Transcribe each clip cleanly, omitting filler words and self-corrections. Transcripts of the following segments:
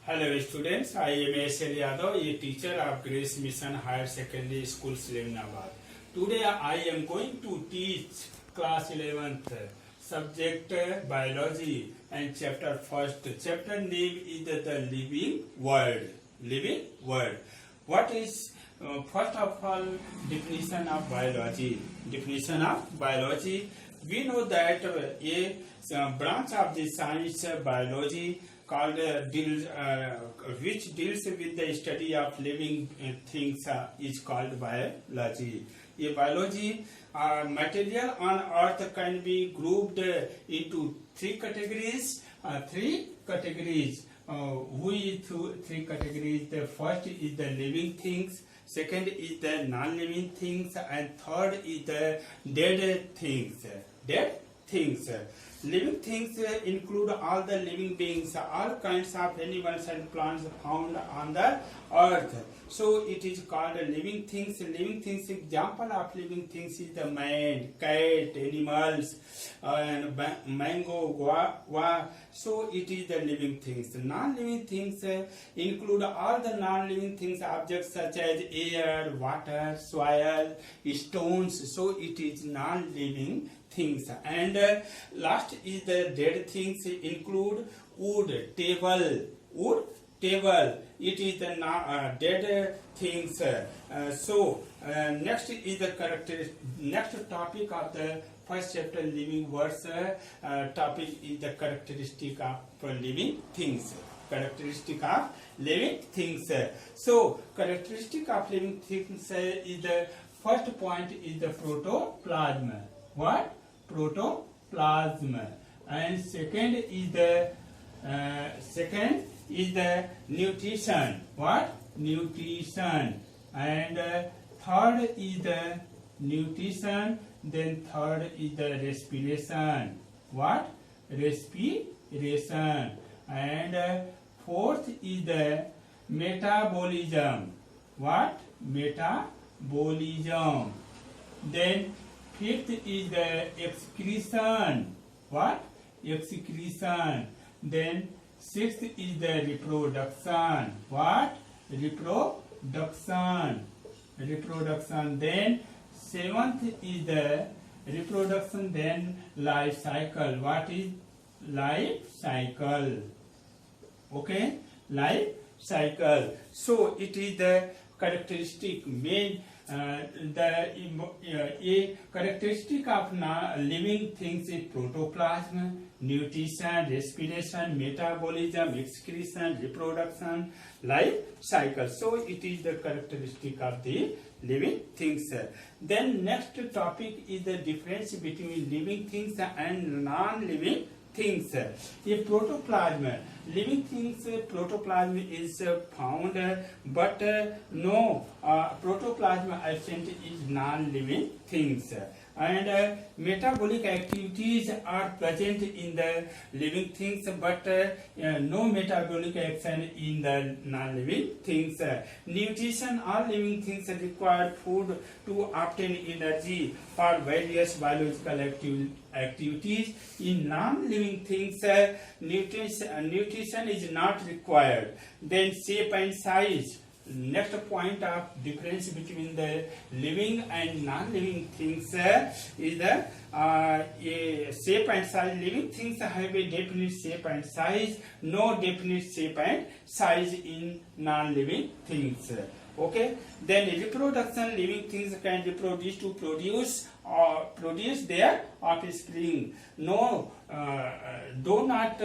Hello students, I am S.L. Yadav, a teacher of Grace Mission Higher Secondary School, Slimnabad. Today I am going to teach class 11th subject biology and chapter 1st. Chapter name is the living world. Living world. What is first of all definition of biology? Definition of biology. We know that a branch of the science biology called which deals with the study of living things is called biology. A biology material on earth can be grouped into three categories. Three categories. Three categories. The first is the living things. Second is the non-living things, and third is the dead things. Dead things. Living things include all the living beings, all kinds of animals and plants found on the earth. So it is called living things. Living things, example of living things is the man, cat, animals, and mango, guava. So it is the living things. Non-living things include all the non-living things, objects such as air, water, soil, stones. So it is non-living things. And last is the dead things, include wood, table. It is the dead things. Next is the next topic of the first chapter, living words. Topic is the characteristic of living things. Characteristic of living things. So characteristic of living things is the first point is the protoplasm. What? Protoplasm. And second is the nutrition. What? Nutrition. And third is the nutrition. Then third is the respiration. What? Respiration. And fourth is the metabolism. What? Metabolism. Then fifth is the excretion. What? Excretion. Then sixth is the reproduction. What? Reproduction. Then seventh is the reproduction. Then life cycle. What is life cycle? Okay, life cycle. So it is the characteristic main. A characteristic of living things is protoplasm, nutrition, respiration, metabolism, excretion, reproduction, life cycle. So it is the characteristic of the living things. Then next topic is the difference between living things and non-living things. A protoplasm, living things, protoplasm is found, but no protoplasm absent is non-living things. And metabolic activities are present in the living things, but no metabolic action in the non-living things. Nutrition, all living things require food to obtain energy for various biological activities. In non-living things, nutrition is not required. Then shape and size. Next point of difference between the living and non-living things is the shape and size. Living things have a definite shape and size, no definite shape and size in non-living things. Okay. Then reproduction, living things can reproduce to produce their offspring. No, do not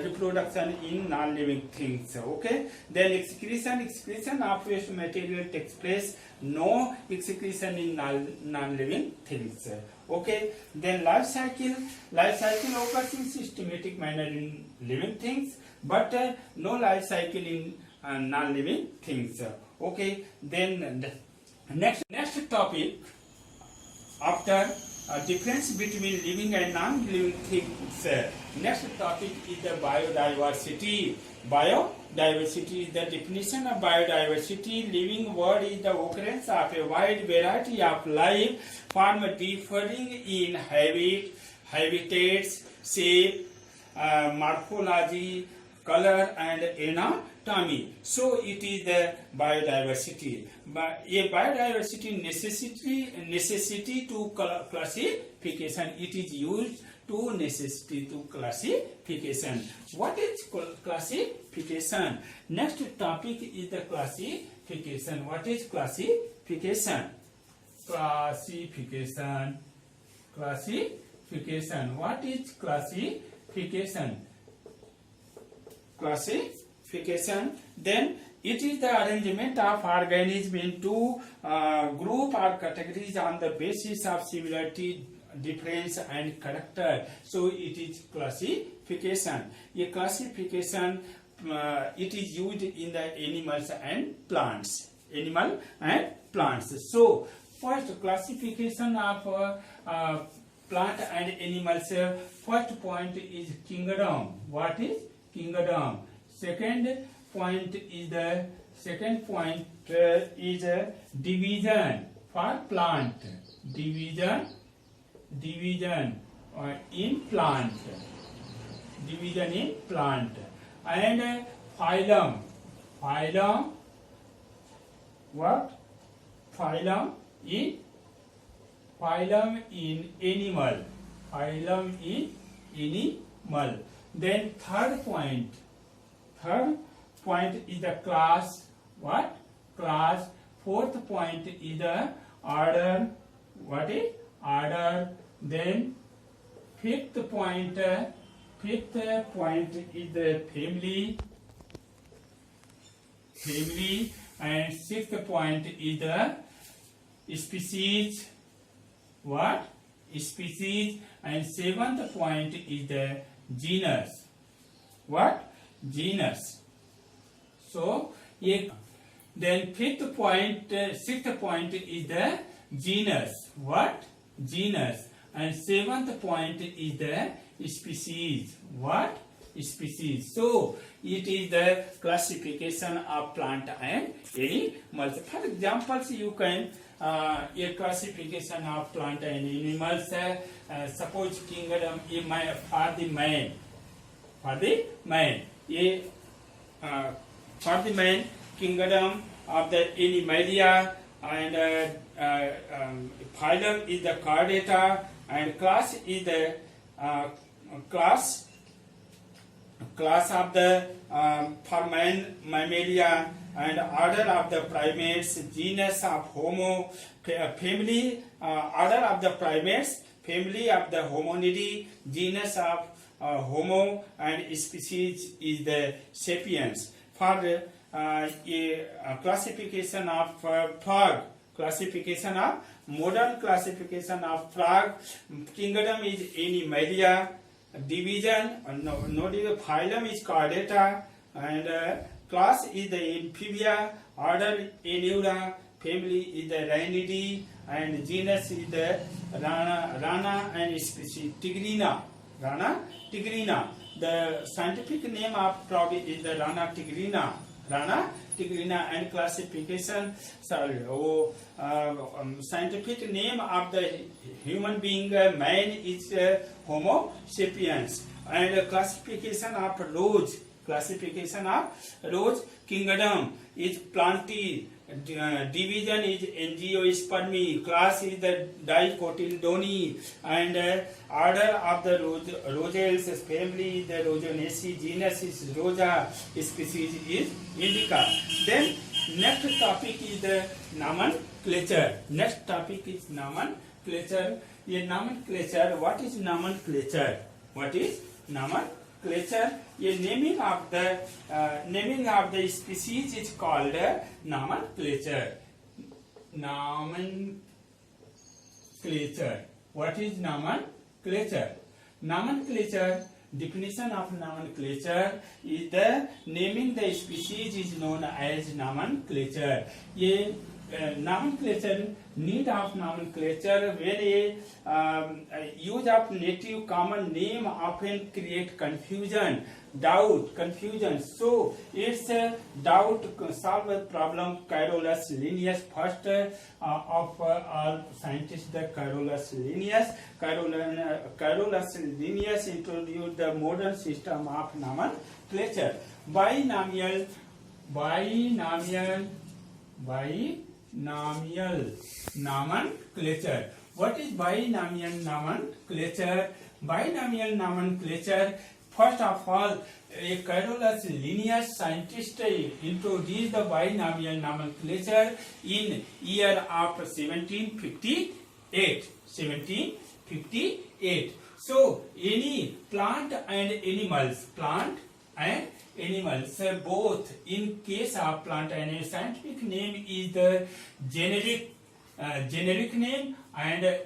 reproduction in non-living things. Okay. Then excretion of waste material takes place. No excretion in non-living things. Okay. Then life cycle occurs in systematic manner in living things, but no life cycle in non-living things. Okay. Then next topic after difference between living and non-living things. Next topic is the biodiversity. Biodiversity is the definition of biodiversity. Living world is the occurrence of a wide variety of life form differing in habitats, shape, morphology, color and anatomy. So it is the biodiversity. But a biodiversity necessity to classification. It is used to necessity to classification. What is classification? Next topic is the classification. What is classification? Classification. Classification. What is classification? Classification. Then it is the arrangement of organisms into group or categories on the basis of similarity, difference and character. So it is classification. A classification it is used in the animals and plants. Animal and plants. So first classification of plant and animals. First point is kingdom. What is kingdom? Second point is division for plant. Division in plant. Division in plant. And phylum. Phylum. What? Phylum in animal. Phylum in animal. Then third point is the class. What? Class. Fourth point is the order. What is order? Then fifth point is the family. Family. And sixth point is the species. What? Species. And seventh point is the genus. What? Genus. So, then sixth point is the genus. What? Genus. And seventh point is the species. What? Species. So, it is the classification of plant and animals. For examples, you can a classification of plant and animals. Suppose kingdom for the man. For the man. For the man, kingdom of the Animalia, and phylum is the Chordata, and class is the class of the Mammalia, and order of the primates, genus of Homo, family, order of the primates, family of the Hominidae, genus of Homo, and species is the Sapiens. For a classification of frog, classification of modern classification of frog, kingdom is Animalia, division, phylum is Chordata, and class is the Amphibia, order Aneura, family is the Rhinidae, and genus is the Rana, and species Tigrina. Rana tigrina. The scientific name of frog is the Rana tigrina. Rana tigrina, and classification. Scientific name of the human being man is Homo sapiens, and classification of roach. Classification of roach, kingdom is Plantae, division is Angiospermae, class is the Dicotyledone, and order of the Rosales, family is the Rosaceae, genus is Rosa, species is Indica. Then next topic is the nomenclature. Next topic is nomenclature. A nomenclature. What is nomenclature? What is nomenclature? A naming of the species is called nomenclature. Nomenclature. What is nomenclature? Nomenclature. Definition of nomenclature is the naming the species is known as nomenclature. A nomenclature, need of nomenclature, when a use of native common name often create confusion, doubt, confusion. So it's a doubt solve a problem. Carolus Linnaeus, first of all scientists, the Carolus Linnaeus. Carolus Linnaeus introduced the modern system of nomenclature. nomenclature. Binomial nomenclature. What is binomial nomenclature? Binomial nomenclature, first of all, a Carolus Linnaeus scientist introduced the binomial nomenclature in year of 1758. 1758. So, any plant and animals, both in case of plant and animal, scientific name is the generic name and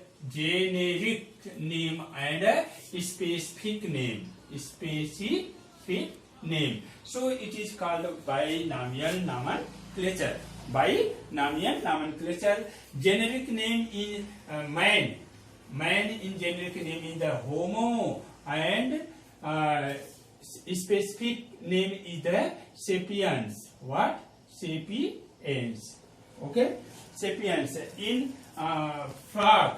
specific name. So it is called binomial nomenclature. Binomial nomenclature. Generic name is man. Man in generic name is the Homo, and specific name is the sapiens. What? Sapiens. Okay? Sapiens. In frog,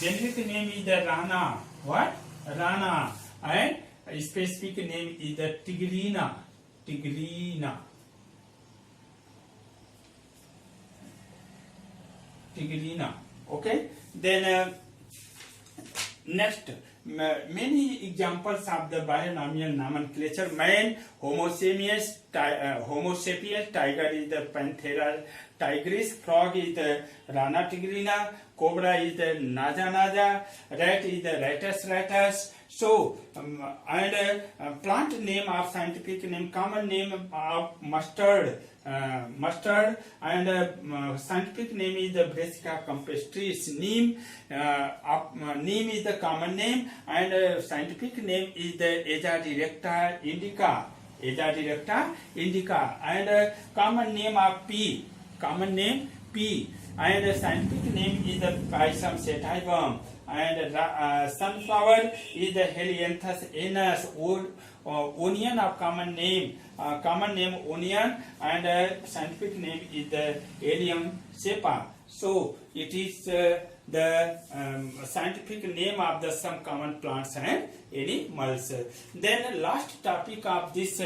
generic name is the Rana. What? Rana. And specific name is the Tigrina. Okay? Then next, many examples of the binomial nomenclature. Man, Homo sapiens, tiger is the Panthera tigris, frog is the Rana tigrina, cobra is the Naja, rat is the Rattus. So, and plant name of scientific name, common name of mustard, and scientific name is the Brassica campestris. Neem is the common name, and scientific name is the Aja directa indica, and common name of pea, and scientific name is the Pisum sativum, and sunflower is the Helianthus anus. Onion of common name onion, and scientific name is the Allium cepa. So it is the scientific name of the some common plants and animals. Then last topic of this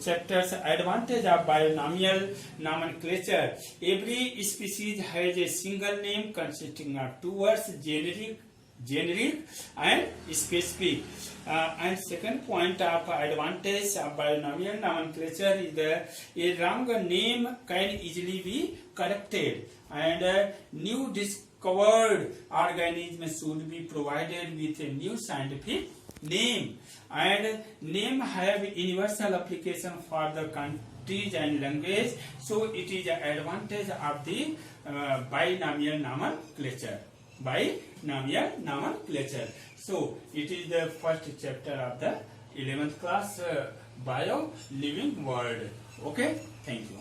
chapter's advantage of binomial nomenclature. Every species has a single name consisting of two words, generic and specific. And second point of advantage of binomial nomenclature is that a wrong name can easily be corrected, and new discovered organisms should be provided with a new scientific name, and name have universal application for the countries and language. So it is an advantage of the binomial nomenclature. So it is the first chapter of the 11th class bio living world. Okay, thank you.